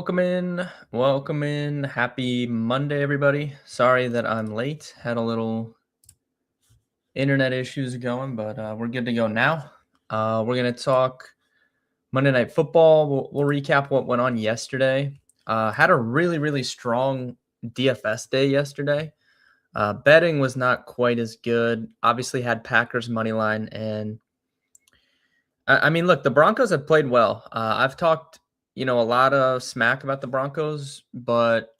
Welcome in. Welcome in. Happy Monday, everybody. Sorry that I'm late. Had a little internet issues going, but we're good to go now. We're going to talk Monday Night Football. We'll recap what went on yesterday. Had a really strong DFS day yesterday. Betting was not quite as good. Obviously, had Packers money line, and I mean, look, the Broncos have played well. I've talked, a lot of smack about the Broncos, but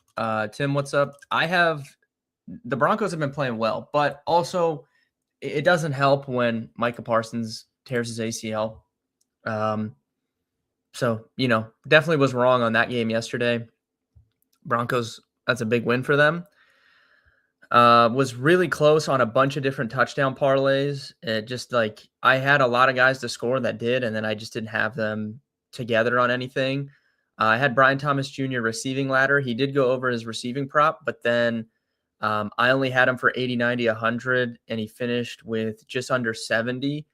Tim, what's up? The Broncos have been playing well, but also it doesn't help when Micah Parsons tears his ACL. So definitely was wrong on that game yesterday. Broncos, that's a big win for them. Was really close on a bunch of different touchdown parlays. It just I had a lot of guys to score that did, and then I just didn't have them together on anything. I had Brian Thomas Jr. receiving ladder. He did go over his receiving prop, but then I only had him for 80, 90, 100, and he finished with just under 70.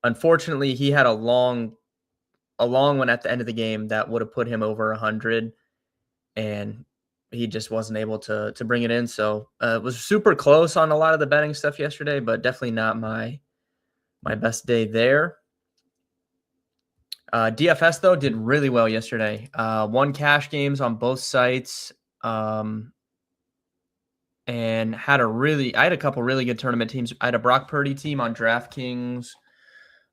Unfortunately, he had a long one at the end of the game that would have put him over 100, and he just wasn't able to bring it in. So it was super close on a lot of the betting stuff yesterday, but definitely not my best day there. DFS though did really well yesterday. Won cash games on both sites, and I had a couple really good tournament teams. I had a Brock Purdy team on DraftKings.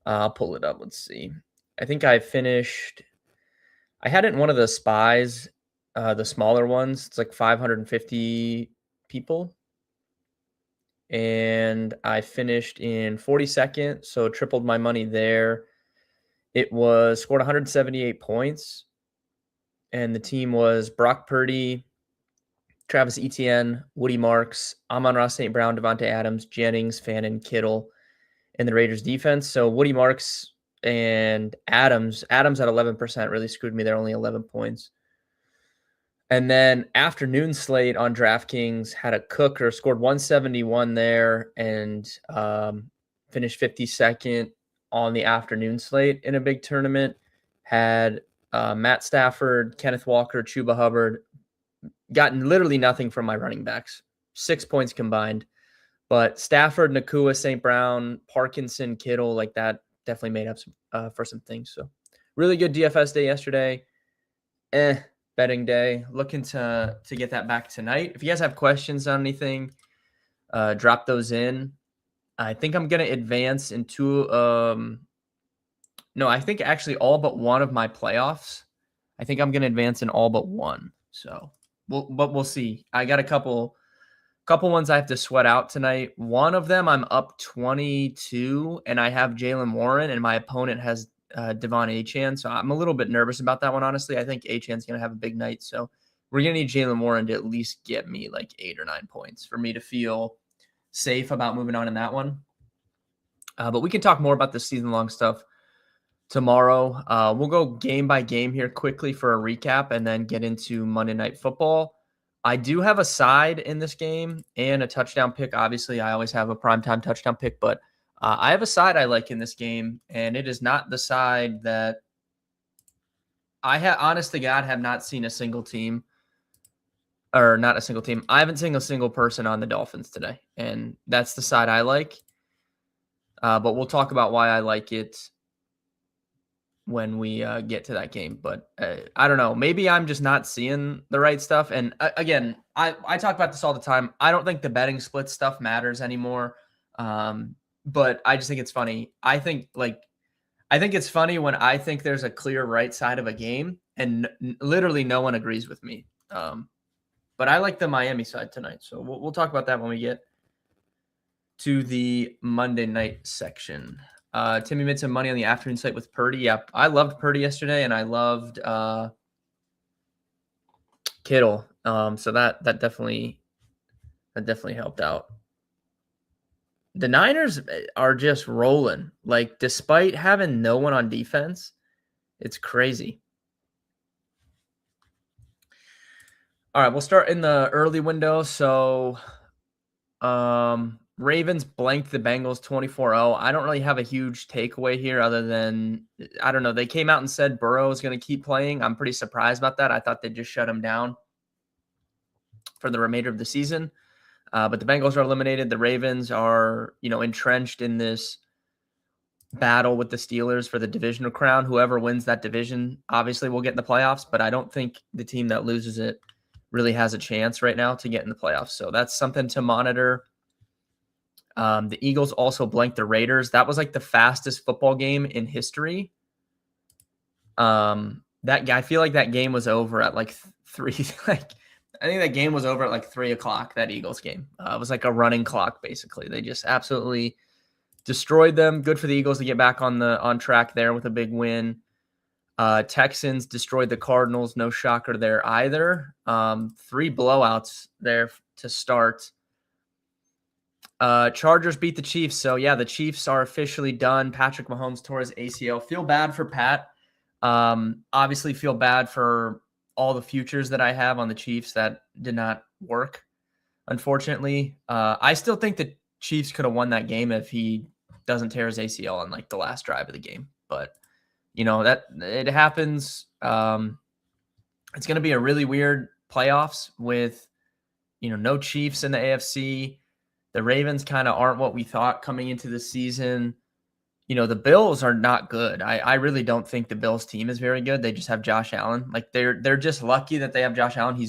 I'll pull it up. Let's see. I think I had it in one of the spies. The smaller ones, it's like 550 people. And I finished in 42nd, so tripled my money there. It was scored 178 points. And the team was Brock Purdy, Travis Etienne, Woody Marks, Amon-Ra St. Brown, Devontae Adams, Jennings, Fannin, Kittle, and the Raiders defense. So Woody Marks and Adams at 11% really screwed me. They're only 11 points. And then afternoon slate on DraftKings had a Cooker, scored 171 there, and finished 52nd on the afternoon slate in a big tournament. Had Matt Stafford, Kenneth Walker, Chuba Hubbard. Gotten literally nothing from my running backs. 6 points combined. But Stafford, Nakua, St. Brown, Parkinson, Kittle, like that definitely made up for some things. So really good DFS day yesterday. Betting day. Looking to get that back tonight. If you guys have questions on anything, drop those in. I think I'm going to advance into no, I think actually all but one of my playoffs. I think I'm going to advance in all but one. So, we'll see. I got a couple ones I have to sweat out tonight. One of them I'm up 22 and I have Jalen Warren and my opponent has Devon Achane. So I'm a little bit nervous about that one, honestly. I think Achane's going to have a big night. So we're going to need Jalen Warren to at least get me like 8 or 9 points for me to feel safe about moving on in that one. But we can talk more about the season-long stuff tomorrow. We'll go game by game here quickly for a recap and then get into Monday Night Football. I do have a side in this game and a touchdown pick. Obviously, I always have a primetime touchdown pick, but I have a side I like in this game, and it is not the side that honest to God, have not seen a single team, or not a single team. I haven't seen a single person on the Dolphins today, and that's the side I like. But we'll talk about why I like it when we get to that game. But I don't know. Maybe I'm just not seeing the right stuff. And again, I talk about this all the time. I don't think the betting split stuff matters anymore. But I just think it's funny. I think it's funny when I think there's a clear right side of a game and literally no one agrees with me. But I like the Miami side tonight. So we'll talk about that when we get to the Monday night section. Timmy made some money on the afternoon slate with Purdy. Yeah, I loved Purdy yesterday, and I loved Kittle. So that definitely helped out. The Niners are just rolling. Like, despite having no one on defense, it's crazy. All right, we'll start in the early window. So Ravens blanked the Bengals 24-0. I don't really have a huge takeaway here other than, I don't know, they came out and said Burrow is going to keep playing. I'm pretty surprised about that. I thought they'd just shut him down for the remainder of the season. But the Bengals are eliminated. The Ravens are, entrenched in this battle with the Steelers for the divisional crown. Whoever wins that division obviously will get in the playoffs, but I don't think the team that loses it really has a chance right now to get in the playoffs. So that's something to monitor. The Eagles also blanked the Raiders. That was like the fastest football game in history. I feel like that game was over at like 3. I think that game was over at like 3:00. That Eagles game. It was like a running clock basically. They just absolutely destroyed them. Good for the Eagles to get back on track there with a big win. Texans destroyed the Cardinals. No shocker there either. 3 blowouts there to start. Chargers beat the Chiefs. So, yeah, the Chiefs are officially done. Patrick Mahomes tore his ACL. Feel bad for Pat. Obviously feel bad for all the futures that I have on the Chiefs that did not work, unfortunately. I still think the Chiefs could have won that game if he doesn't tear his ACL on like the last drive of the game. But, that it happens. It's going to be a really weird playoffs with, no Chiefs in the AFC. The Ravens kind of aren't what we thought coming into the season. The Bills are not good. I really don't think the Bills team is very good. They just have Josh Allen. Like they're just lucky that they have Josh Allen.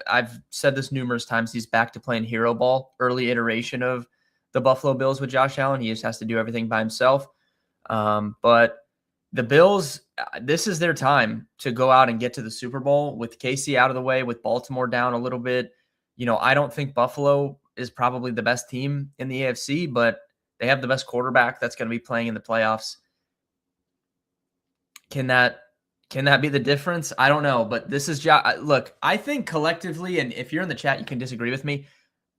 I've said this numerous times. He's back to playing hero ball, early iteration of the Buffalo Bills with Josh Allen. He just has to do everything by himself. But the Bills, this is their time to go out and get to the Super Bowl with KC out of the way, with Baltimore down a little bit. I don't think Buffalo is probably the best team in the AFC, but they have the best quarterback that's going to be playing in the playoffs. Can that be the difference? I don't know, but this is look, I think collectively, and if you're in the chat, you can disagree with me.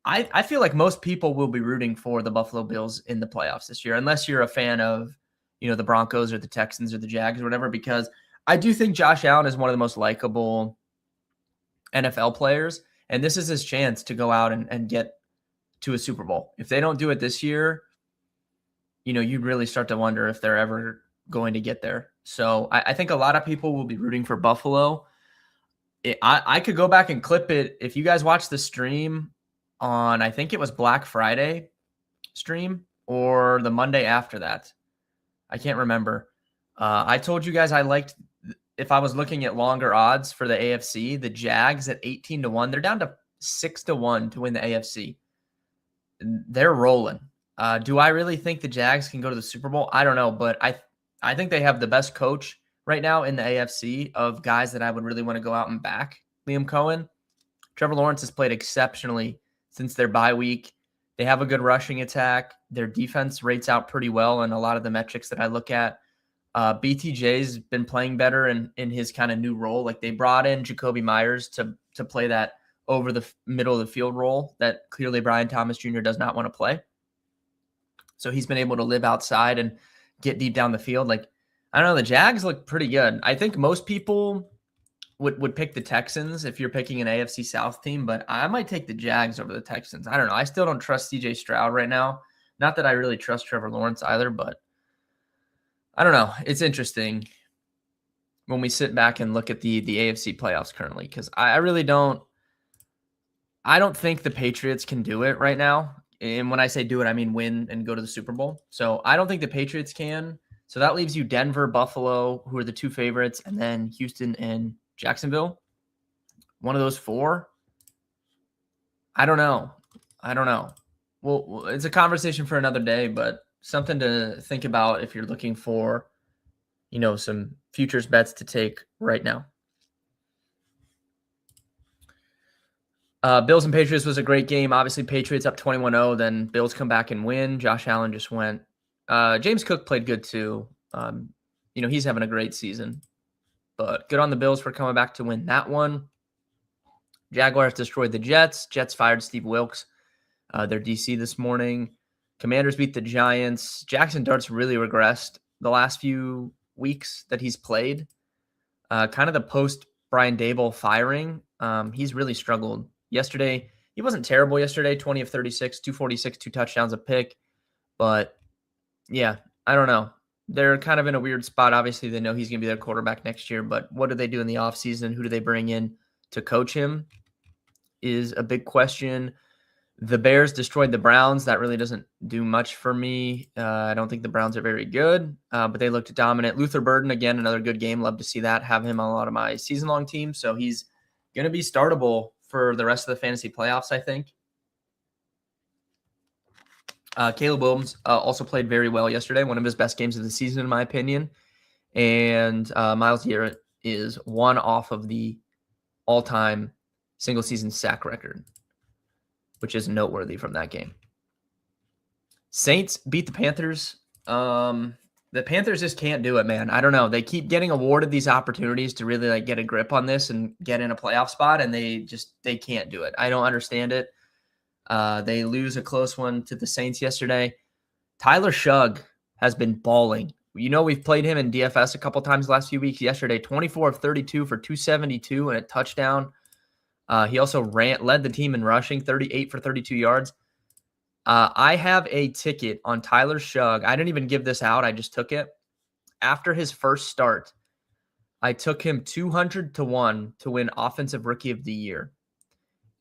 I feel like most people will be rooting for the Buffalo Bills in the playoffs this year, unless you're a fan of, the Broncos or the Texans or the Jags or whatever, because I do think Josh Allen is one of the most likable NFL players, and this is his chance to go out and get to a Super Bowl. If they don't do it this year, you'd really start to wonder if they're ever going to get there. So I think a lot of people will be rooting for Buffalo. I could go back and clip it. If you guys watch the stream on, I think it was Black Friday stream or the Monday after that. I can't remember. I told you guys I liked, if I was looking at longer odds for the AFC, the Jags at 18-1. They're down to 6-1 to win the AFC. They're rolling. Do I really think the Jags can go to the Super Bowl? I don't know, but I think they have the best coach right now in the AFC of guys that I would really want to go out and back. Liam Cohen. Trevor Lawrence has played exceptionally since their bye week. They have a good rushing attack. Their defense rates out pretty well in a lot of the metrics that I look at. BTJ's been playing better in his kind of new role. Like they brought in Jacoby Myers to play that over the middle of the field role that clearly Brian Thomas Jr. does not want to play. So he's been able to live outside and get deep down the field. Like, I don't know, the Jags look pretty good. I think most people would pick the Texans if you're picking an AFC South team, but I might take the Jags over the Texans. I don't know. I still don't trust CJ Stroud right now. Not that I really trust Trevor Lawrence either, but I don't know. It's interesting when we sit back and look at the AFC playoffs currently, because I really don't think the Patriots can do it right now. And when I say do it, I mean win and go to the Super Bowl. So I don't think the Patriots can. So that leaves you Denver, Buffalo, who are the two favorites, and then Houston and Jacksonville. One of those four. I don't know. Well, it's a conversation for another day, but something to think about if you're looking for, some futures bets to take right now. Bills and Patriots was a great game. Obviously, Patriots up 21-0. Then Bills come back and win. Josh Allen just went. James Cook played good too. He's having a great season. But good on the Bills for coming back to win that one. Jaguars destroyed the Jets. Jets fired Steve Wilkes, their DC this morning. Commanders beat the Giants. Jackson Dart's really regressed the last few weeks that he's played. Kind of the post Brian Daboll firing. He's really struggled. Yesterday, he wasn't terrible yesterday, 20 of 36, 246, 2 touchdowns, a pick. But yeah, I don't know. They're kind of in a weird spot. Obviously, they know he's going to be their quarterback next year, but what do they do in the offseason? Who do they bring in to coach him is a big question. The Bears destroyed the Browns. That really doesn't do much for me. I don't think the Browns are very good, but they looked dominant. Luther Burden, again, another good game. Love to see that. Have him on a lot of my season-long teams. So he's going to be startable for the rest of the fantasy playoffs, I think. Caleb Williams also played very well yesterday. One of his best games of the season, in my opinion. And Myles Garrett is one off of the all-time single-season sack record, which is noteworthy from that game. Saints beat the Panthers. The Panthers just can't do it, man. I don't know. They keep getting awarded these opportunities to really get a grip on this and get in a playoff spot, and they can't do it. I don't understand it. They lose a close one to the Saints yesterday. Tyler Shugg has been balling. We've played him in DFS a couple times the last few weeks. Yesterday, 24 of 32 for 272 and a touchdown. He also led the team in rushing, 38 for 32 yards. I have a ticket on Tyler Shugg. I didn't even give this out. I just took it. After his first start, I took him 200-1 to win Offensive Rookie of the Year.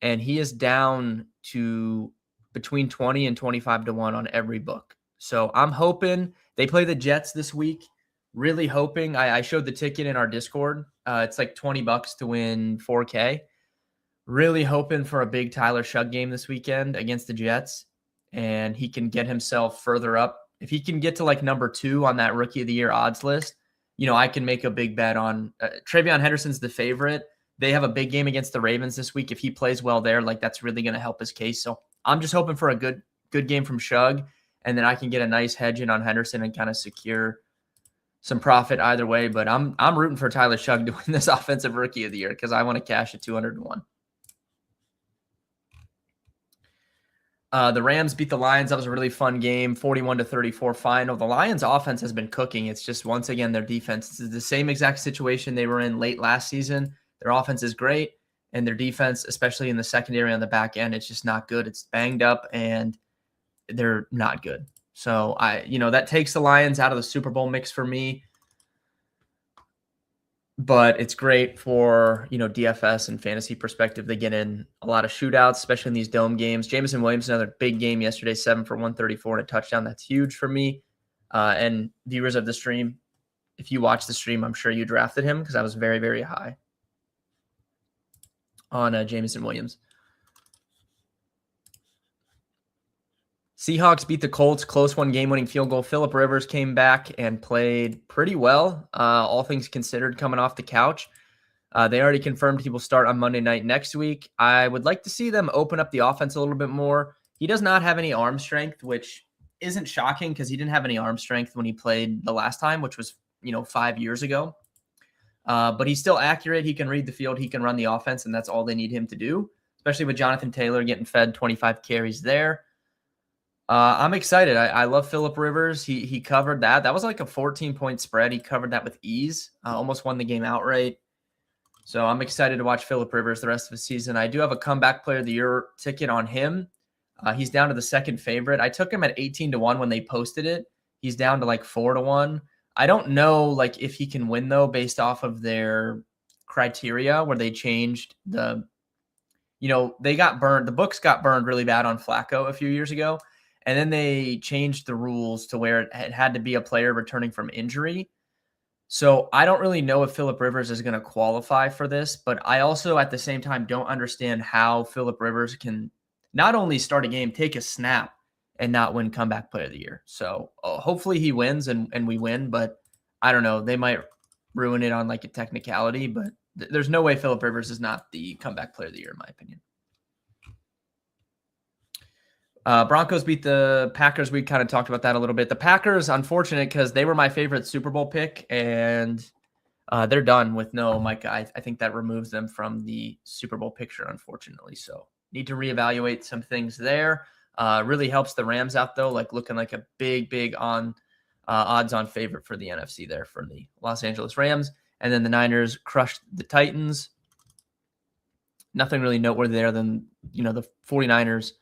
And he is down to between 20 and 25-1 on every book. So I'm hoping they play the Jets this week. Really hoping. I showed the ticket in our Discord. It's like $20 to win $4K. Really hoping for a big Tyler Shugg game this weekend against the Jets, and he can get himself further up. If he can get to number 2 on that Rookie of the Year odds list, I can make a big bet on Travion Henderson's the favorite. They have a big game against the Ravens this week. If he plays well there, that's really going to help his case. So I'm just hoping for a good game from Shugg, and then I can get a nice hedge in on Henderson and kind of secure some profit either way. But I'm rooting for Tyler Shugg to win this Offensive Rookie of the Year because I want to cash at 200-1. The Rams beat the Lions. That was a really fun game, 41-34 final. The Lions' offense has been cooking. It's just, once again, their defense. It's the same exact situation they were in late last season. Their offense is great, and their defense, especially in the secondary on the back end, it's just not good. It's banged up, and they're not good. So, that takes the Lions out of the Super Bowl mix for me. But it's great for, DFS and fantasy perspective. They get in a lot of shootouts, especially in these dome games. Jameson Williams, another big game yesterday, 7 for 134 and a touchdown. That's huge for me. And viewers of the stream, if you watch the stream, I'm sure you drafted him because I was very, very high on Jameson Williams. Seahawks beat the Colts, close one, game-winning field goal. Phillip Rivers came back and played pretty well, all things considered, coming off the couch. They already confirmed he will start on Monday night next week. I would like to see them open up the offense a little bit more. He does not have any arm strength, which isn't shocking because he didn't have any arm strength when he played the last time, which was 5 years ago. But he's still accurate. He can read the field. He can run the offense, and that's all they need him to do, especially with Jonathan Taylor getting fed 25 carries there. I'm excited. I love Phillip Rivers. He covered that. That was like a 14-point spread. He covered that with ease. Almost won the game outright. So I'm excited to watch Phillip Rivers the rest of the season. I do have a comeback player of the year ticket on him. He's down to the second favorite. I took him at 18-1 when they posted it. He's down to 4-1. I don't know if he can win though, based off of their criteria where they changed they got burned. The books got burned really bad on Flacco a few years ago. And then they changed the rules to where it had to be a player returning from injury. So I don't really know if Phillip Rivers is going to qualify for this, but I also at the same time don't understand how Phillip Rivers can not only start a game, take a snap, and not win comeback player of the year. So hopefully he wins and we win, but I don't know. They might ruin it on a technicality, but there's no way Phillip Rivers is not the comeback player of the year, in my opinion. Broncos beat the Packers. We kind of talked about that a little bit. The Packers, unfortunate because they were my favorite Super Bowl pick, and they're done with no Micah. I think that removes them from the Super Bowl picture, unfortunately. So need to reevaluate some things there. Really helps the Rams out, though, looking like a big on odds-on favorite for the NFC there for the Los Angeles Rams. And then the Niners crushed the Titans. nothing really noteworthy there than, the 49ers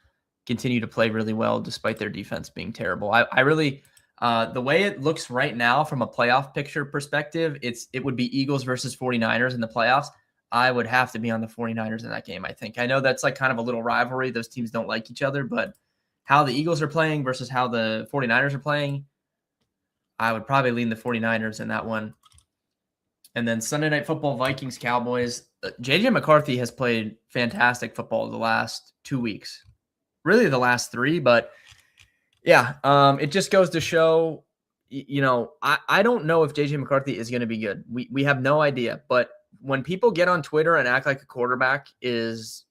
continue to play really well despite their defense being terrible. I really, the way it looks right now from a playoff picture perspective, it would be Eagles versus 49ers in the playoffs. I would have to be on the 49ers in that game, I think. I know that's like kind of a little rivalry. Those teams don't like each other, but how the Eagles are playing versus how the 49ers are playing, I would probably lean the 49ers in that one. And then Sunday Night Football, Vikings, Cowboys. J.J. McCarthy has played fantastic football the last 2 weeks. Really the last 3, but yeah, it just goes to show, I don't know if J.J. McCarthy is going to be good. We have no idea. But when people get on Twitter and act like a quarterback is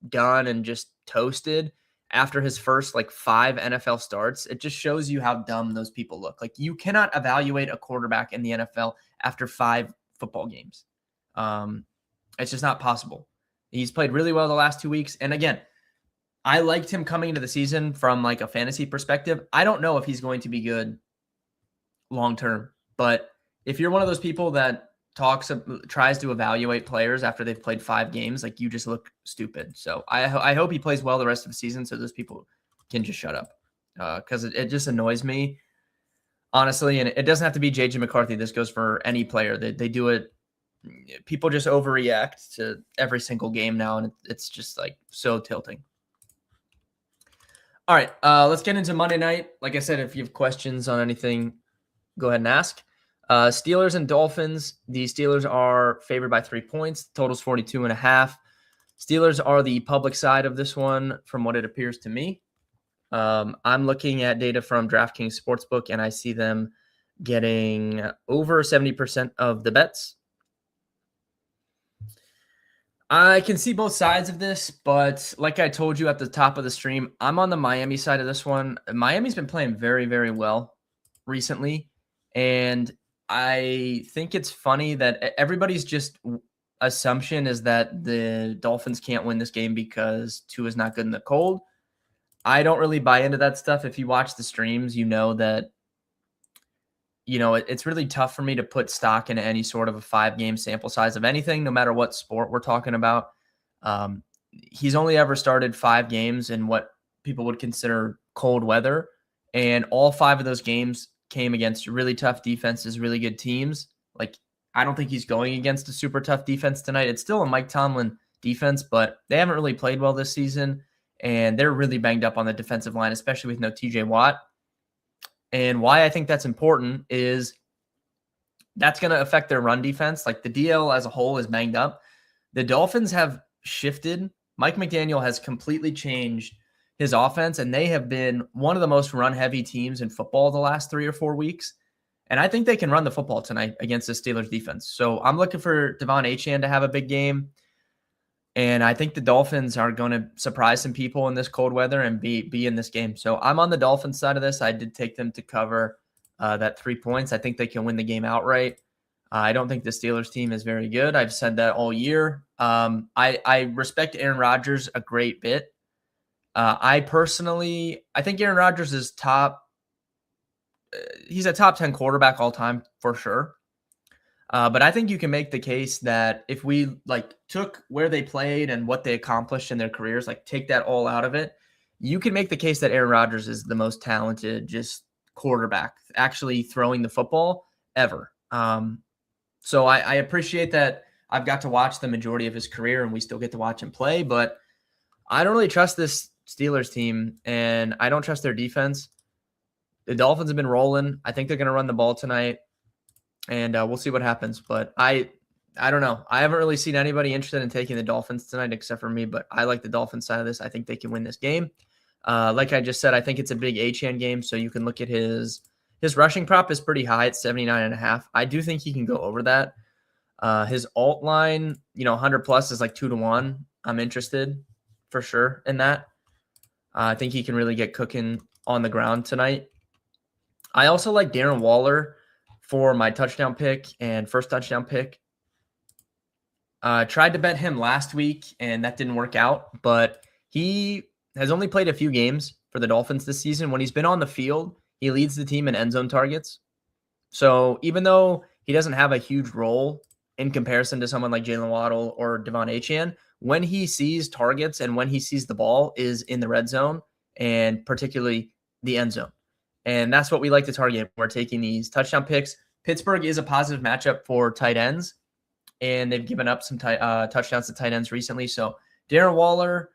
done and just toasted after his first 5 NFL starts, it just shows you how dumb those people look. Like, you cannot evaluate a quarterback in the NFL after 5 football games. It's just not possible. He's played really well the last 2 weeks. And again, I liked him coming into the season from a fantasy perspective. I don't know if he's going to be good long-term, but if you're one of those people that tries to evaluate players after they've played 5 games, you just look stupid. So I hope he plays well the rest of the season so those people can just shut up, because it just annoys me, honestly. And it doesn't have to be J.J. McCarthy. This goes for any player. They do it. People just overreact to every single game now, and it's just so tilting. All right, let's get into Monday night. Like I said, if you have questions on anything, go ahead and ask. Steelers and Dolphins. The Steelers are favored by 3 points. Total's 42.5. Steelers are the public side of this one, from what it appears to me. I'm looking at data from DraftKings Sportsbook, and I see them getting over 70% of the bets. I can see both sides of this, but like I told you at the top of the stream, I'm on the Miami side of this one. Miami's been playing very, very well recently, and I think it's funny that everybody's just assumption is that the Dolphins can't win this game because Tua is not good in the cold. I don't really buy into that stuff. If you watch the streams, you know that it's really tough for me to put stock into any sort of a 5-game sample size of anything, no matter what sport we're talking about. He's only ever started 5 games in what people would consider cold weather, and all 5 of those games came against really tough defenses, really good teams. I don't think he's going against a super tough defense tonight. It's still a Mike Tomlin defense, but they haven't really played well this season, and they're really banged up on the defensive line, especially with no TJ Watt. And why I think that's important is that's going to affect their run defense. The DL as a whole is banged up. The Dolphins have shifted. Mike McDaniel has completely changed his offense, and they have been one of the most run-heavy teams in football the last 3 or 4 weeks. And I think they can run the football tonight against the Steelers defense. So I'm looking for Devon Achane to have a big game. And I think the Dolphins are going to surprise some people in this cold weather and be in this game. So I'm on the Dolphins side of this. I did take them to cover that 3 points. I think they can win the game outright. I don't think the Steelers team is very good. I've said that all year. I respect Aaron Rodgers a great bit. I think Aaron Rodgers is he's a top 10 quarterback all time for sure. But I think you can make the case that if we took where they played and what they accomplished in their careers, take that all out of it, you can make the case that Aaron Rodgers is the most talented just quarterback actually throwing the football ever. So I appreciate that I've got to watch the majority of his career and we still get to watch him play, but I don't really trust this Steelers team, and I don't trust their defense. The Dolphins have been rolling. I think they're going to run the ball tonight. And we'll see what happens. But I don't know. I haven't really seen anybody interested in taking the Dolphins tonight except for me, but I like the Dolphins side of this. I think they can win this game. Like I just said, I think it's a big Achane game, so you can look at his rushing prop is pretty high at 79.5. I do think he can go over that. His alt line, 100 plus is 2-1. I'm interested for sure in that. I think he can really get cooking on the ground tonight. I also like Darren Waller for my touchdown pick and first touchdown pick. Tried to bet him last week, and that didn't work out. But he has only played a few games for the Dolphins this season. When he's been on the field, he leads the team in end zone targets. So even though he doesn't have a huge role in comparison to someone like Jalen Waddle or Devon Achane, when he sees targets and when he sees the ball is in the red zone and particularly the end zone. And that's what we like to target. We're taking these touchdown picks. Pittsburgh is a positive matchup for tight ends, and they've given up some touchdowns to tight ends recently. So Darren Waller,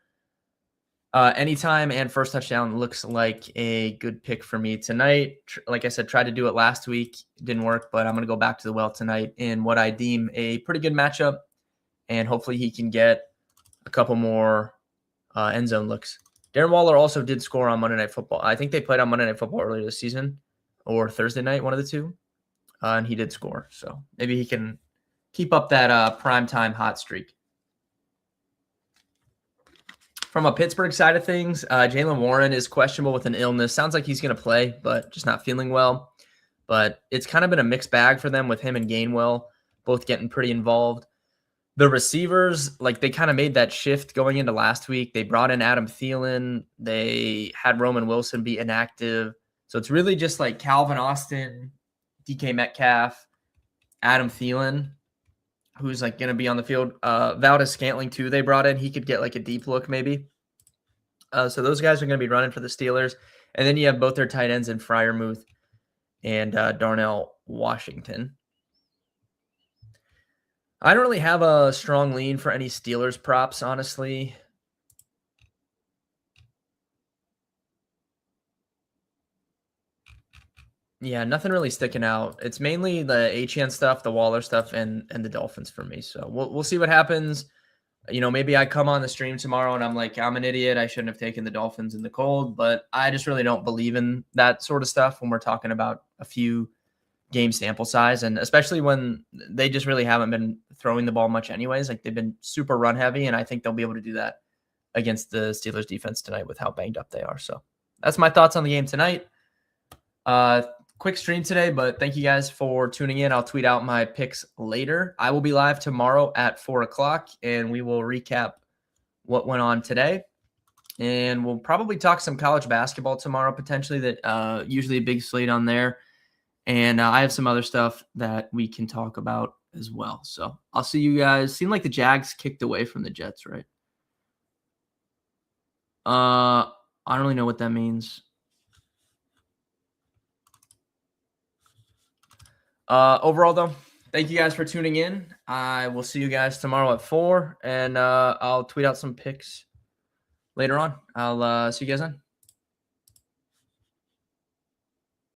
anytime and first touchdown looks like a good pick for me tonight. Like I said, tried to do it last week. It didn't work, but I'm going to go back to the well tonight in what I deem a pretty good matchup, and hopefully he can get a couple more end zone looks. Darren Waller also did score on Monday Night Football. I think they played on Monday Night Football earlier this season or Thursday night, one of the two, and he did score. So maybe he can keep up that primetime hot streak. From a Pittsburgh side of things, Jaylen Warren is questionable with an illness. Sounds like he's going to play, but just not feeling well. But it's kind of been a mixed bag for them with him and Gainwell both getting pretty involved. The receivers, like they kind of made that shift going into last week. They brought in Adam Thielen. They had Roman Wilson be inactive. So it's really just like Calvin Austin, DK Metcalf, Adam Thielen, who's like going to be on the field. Valdez Scantling too, they brought in. He could get like a deep look maybe. So those guys are going to be running for the Steelers. And then you have both their tight ends in Freiermuth and Darnell Washington. I don't really have a strong lean for any Steelers props, honestly. Yeah, nothing really sticking out. It's mainly the HN stuff, the Waller stuff, and the Dolphins for me. So we'll see what happens. You know, maybe I come on the stream tomorrow and I'm like, I'm an idiot. I shouldn't have taken the Dolphins in the cold. But I just really don't believe in that sort of stuff when we're talking about a few game sample size, and especially when they just really haven't been throwing the ball much anyways. Like they've been super run heavy, and I think they'll be able to do that against the Steelers defense tonight with how banged up they are. So that's my thoughts on the game tonight. Quick stream today, but thank you guys for tuning in. I'll tweet out my picks later. I will be live tomorrow at 4:00, and we will recap what went on today. And we'll probably talk some college basketball tomorrow, potentially, that usually a big slate on there. And I have some other stuff that we can talk about as well. So I'll see you guys. Seemed like the Jags kicked away from the Jets, right? I don't really know what that means. Overall, though, thank you guys for tuning in. I will see you guys tomorrow at 4, and I'll tweet out some picks later on. I'll see you guys then.